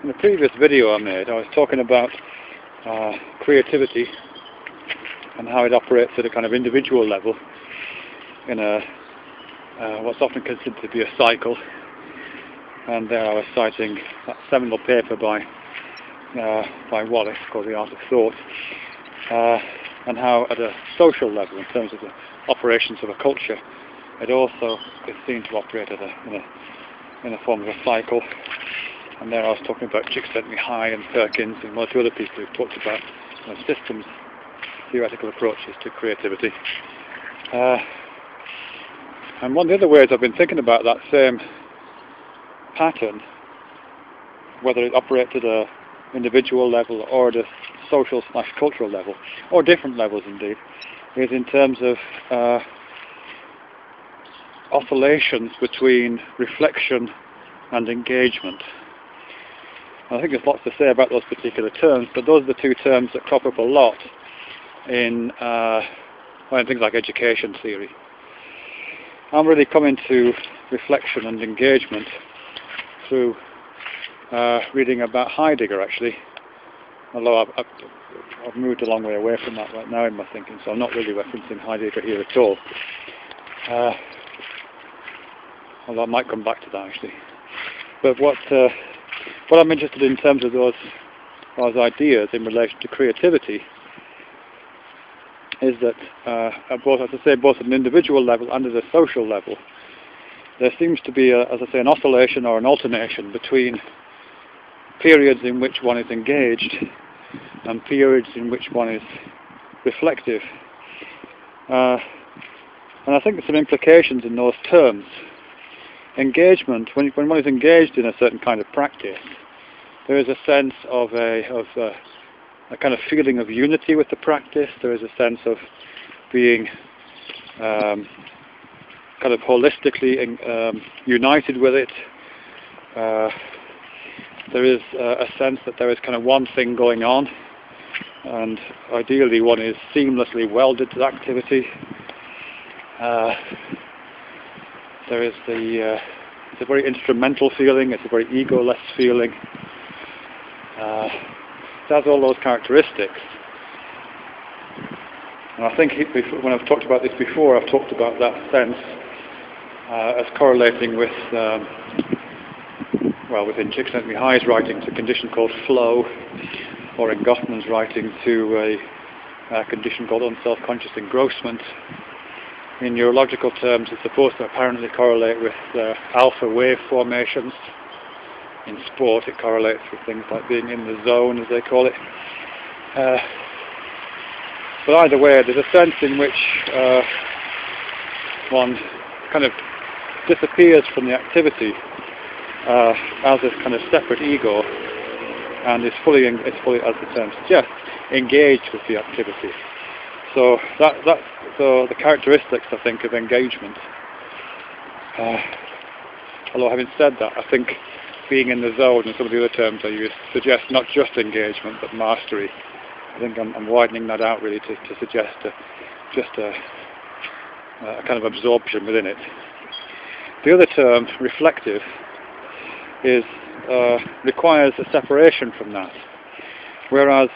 In the previous video I made, I was talking about creativity and how it operates at a kind of individual level in a what's often considered to be a cycle. And there I was citing that seminal paper by Wallace called The Art of Thought, and how at a social level, in terms of the operations of a culture, it also is seen to operate in a form of a cycle. And there I was talking about Csikszentmihalyi and Perkins and one or two other people who've talked about systems, theoretical approaches to creativity. And one of the other ways I've been thinking about that same pattern, whether it operates at an individual level or at a social/cultural level, or different levels indeed, is in terms of oscillations between reflection and engagement. I think there's lots to say about those particular terms, but those are the two terms that crop up a lot in things like education theory. I'm really coming to reflection and engagement through reading about Heidegger, actually, although I've moved a long way away from that right now in my thinking, so I'm not really referencing Heidegger here at all. Although I might come back to that, actually. But what I'm interested in terms of those ideas in relation to creativity is that, both, as I say, both at an individual level and at a social level, there seems to be, as I say, an oscillation or an alternation between periods in which one is engaged and periods in which one is reflective. And I think there's some implications in those terms. Engagement, when one is engaged in a certain kind of practice, there is a sense of a kind of feeling of unity with the practice. There is a sense of being kind of holistically united with it. There is a sense that there is kind of one thing going on, and ideally one is seamlessly welded to the activity. There is it's a very instrumental feeling, it's a very egoless feeling. It has all those characteristics. And I think when I've talked about this before, I've talked about that sense as correlating with, within Csikszentmihalyi's writings, a condition called flow, or in Goffman's writing to a condition called unself-conscious engrossment. In neurological terms, it's supposed to apparently correlate with alpha wave formations. In sport, it correlates with things like being in the zone, as they call it. But either way, there's a sense in which one kind of disappears from the activity as a kind of separate ego, and is fully, as the term suggests, engaged with the activity. So so the characteristics, I think, of engagement. Although having said that, I think being in the zone and some of the other terms I use suggest not just engagement but mastery. I think I'm widening that out really to suggest just a kind of absorption within it. The other term, reflective, requires a separation from that, whereas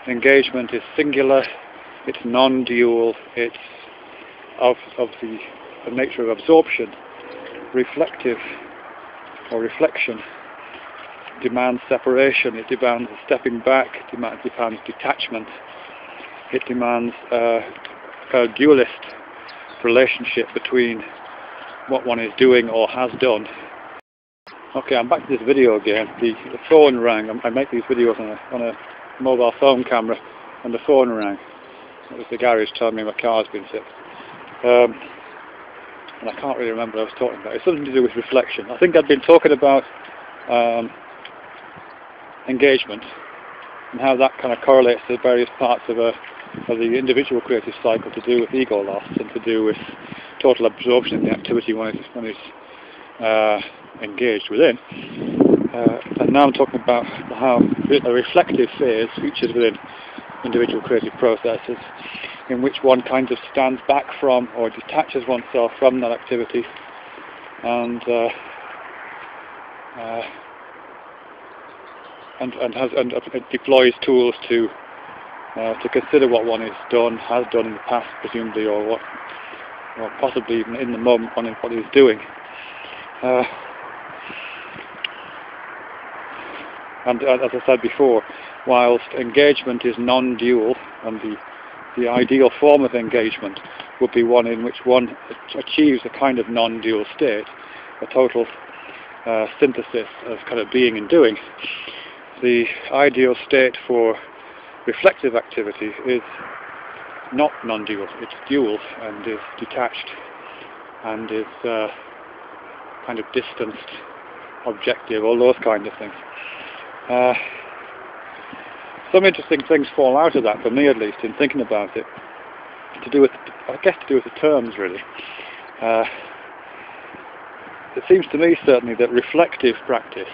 engagement is singular, it's non-dual, it's of the nature of absorption. Reflective or reflection demands separation, it demands stepping back, it demands detachment, it demands a dualist relationship between what one is doing or has done. Okay, I'm back to this video again. The phone rang. I make these videos on a mobile phone camera, and the phone rang. It was the garage telling me my car's been fixed. And I can't really remember what I was talking about. It's something to do with reflection. I think I'd been talking about engagement and how that kind of correlates to various parts of the individual creative cycle, to do with ego loss and to do with total absorption in the activity one is engaged within. And now I'm talking about how a reflective phase features within individual creative processes, in which one kind of stands back from or detaches oneself from that activity and it deploys tools to consider what one has done in the past, presumably, or possibly even in the moment on what he's doing. And as I said before, whilst engagement is non-dual, and the ideal form of engagement would be one in which one achieves a kind of non-dual state, a total synthesis of kind of being and doing, the ideal state for reflective activity is not non-dual, it's dual and is detached and is kind of distanced, objective, all those kind of things. Some interesting things fall out of that, for me at least, in thinking about it, to do with the terms, really. It seems to me certainly that reflective practice,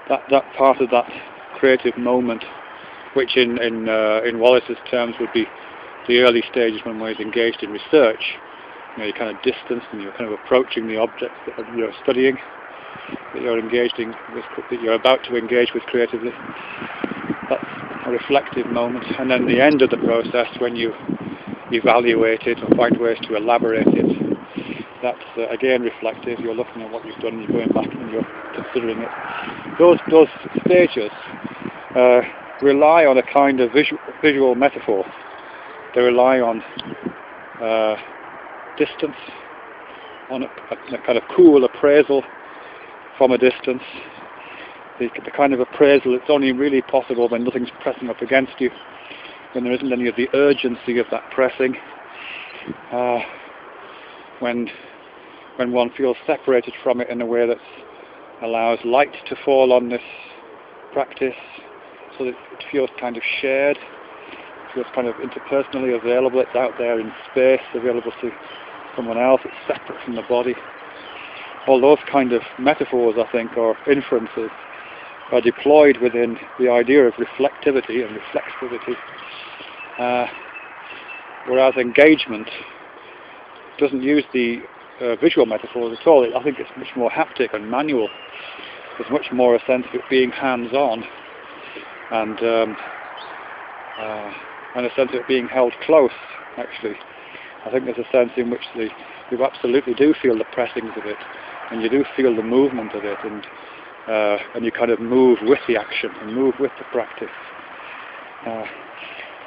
that part of that creative moment, which in Wallace's terms would be the early stages when one is engaged in research, you're kind of distanced and you're kind of approaching the objects that you're studying, that you're engaging with, that you're about to engage with creatively. That's a reflective moment. And then the end of the process, when you evaluate it or find ways to elaborate it, that's again reflective. You're looking at what you've done, you're going back and you're considering it. Those stages rely on a kind of visual metaphor. They rely on distance, on a kind of cool appraisal from a distance. The kind of appraisal that's only really possible when nothing's pressing up against you, when there isn't any of the urgency of that pressing, when one feels separated from it in a way that allows light to fall on this practice, so that it feels kind of shared, feels kind of interpersonally available, it's out there in space, available to someone else, it's separate from the body. All those kind of metaphors, I think, or inferences, are deployed within the idea of reflectivity and reflexivity, whereas engagement doesn't use the visual metaphors at all. I think it's much more haptic and manual. There's much more a sense of it being hands-on, and a sense of it being held close, actually. I think there's a sense in which you absolutely do feel the pressings of it, and you do feel the movement of it, and you kind of move with the action and move with the practice.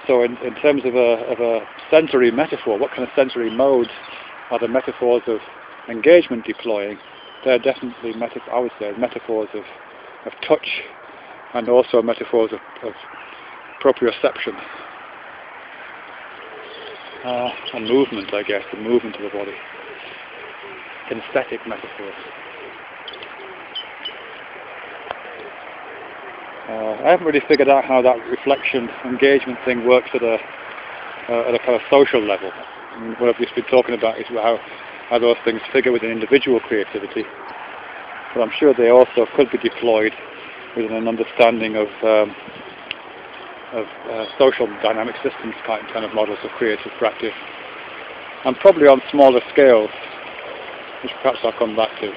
So in terms of a sensory metaphor, what kind of sensory modes are the metaphors of engagement deploying? They're definitely, I would say, metaphors of touch, and also metaphors of proprioception and movement, I guess, the movement of the body. Kinesthetic metaphors. I haven't really figured out how that reflection engagement thing works at a kind of social level. I mean, what I've just been talking about is how those things figure within individual creativity, but I'm sure they also could be deployed within an understanding of social dynamic systems kind of models of creative practice, and probably on smaller scales, which perhaps I'll come back to.